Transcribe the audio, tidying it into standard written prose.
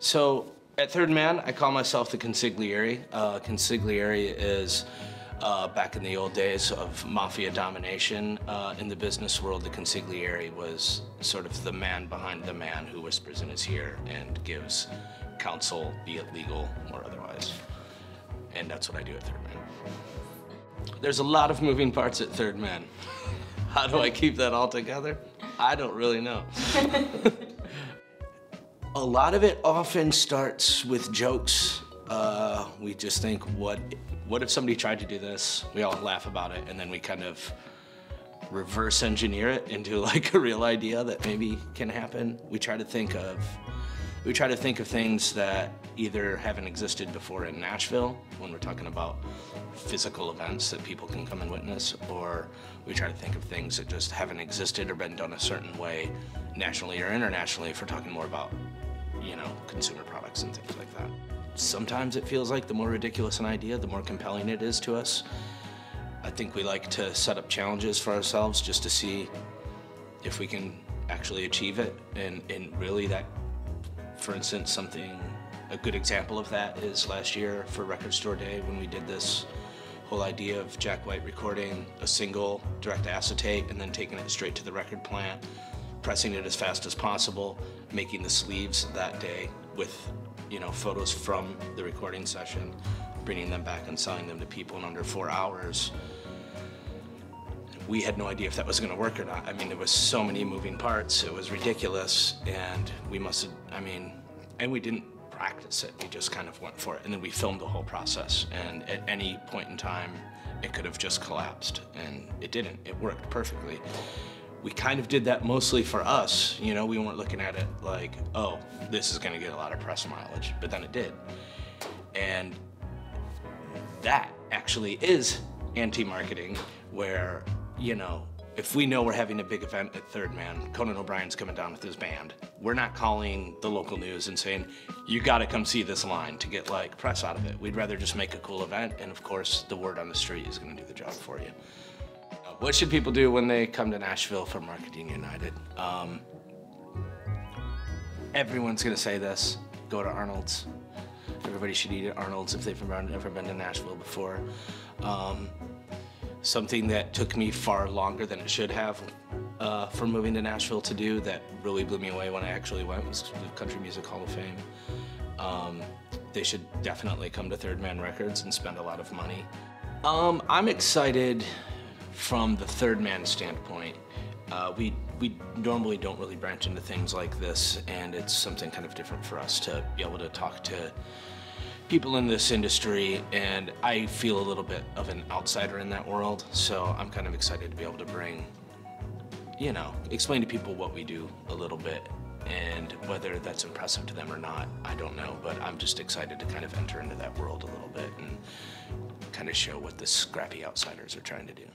So at Third Man, I call myself the consigliere. Consigliere is back in the old days of mafia domination in the business world. The consigliere was sort of the man behind the man who whispers in his ear and gives counsel, be it legal or otherwise. And that's what I do at Third Man. There's a lot of moving parts at Third Man. How do I keep that all together? I don't really know. A lot of it often starts with jokes. We just think, what if somebody tried to do this? We all laugh about it, and then we kind of reverse engineer it into like a real idea that maybe can happen. We try to think of things that either haven't existed before in Nashville, when we're talking about physical events that people can come and witness, or we try to think of things that just haven't existed or been done a certain way nationally or internationally if we're talking more about, you know, consumer products and things like that. Sometimes it feels like the more ridiculous an idea, the more compelling it is to us. I think we like to set up challenges for ourselves just to see if we can actually achieve it, and really that, for instance, a good example of that is last year for Record Store Day when we did this whole idea of Jack White recording a single direct acetate and then taking it straight to the record plant, pressing it as fast as possible, making the sleeves that day with, you know, photos from the recording session, bringing them back and selling them to people in under 4 hours. We had no idea if that was gonna work or not. I mean, there was so many moving parts, it was ridiculous, and we and we didn't practice it, we just kind of went for it. And then we filmed the whole process, and at any point in time, it could have just collapsed, and it didn't, it worked perfectly. We kind of did that mostly for us, you know, we weren't looking at it like, oh, this is gonna get a lot of press mileage, but then it did. And that actually is anti-marketing, where, you know, if we know we're having a big event at Third Man, Conan O'Brien's coming down with his band, we're not calling the local news and saying, you gotta come see this line to get like press out of it. We'd rather just make a cool event, and of course, the word on the street is gonna do the job for you. What should people do when they come to Nashville for Marketing United? Everyone's gonna say this, go to Arnold's. Everybody should eat at Arnold's if they've ever been to Nashville before. Something that took me far longer than it should have for moving to Nashville to do, that really blew me away when I actually went, was the Country Music Hall of Fame. They should definitely come to Third Man Records and spend a lot of money. I'm excited from the Third Man standpoint. We normally don't really branch into things like this, and it's something kind of different for us to be able to talk to people in this industry, and I feel a little bit of an outsider in that world, so I'm kind of excited to be able to bring, you know, explain to people what we do a little bit, and whether that's impressive to them or not, I don't know, but I'm just excited to kind of enter into that world a little bit and kind of show what the scrappy outsiders are trying to do.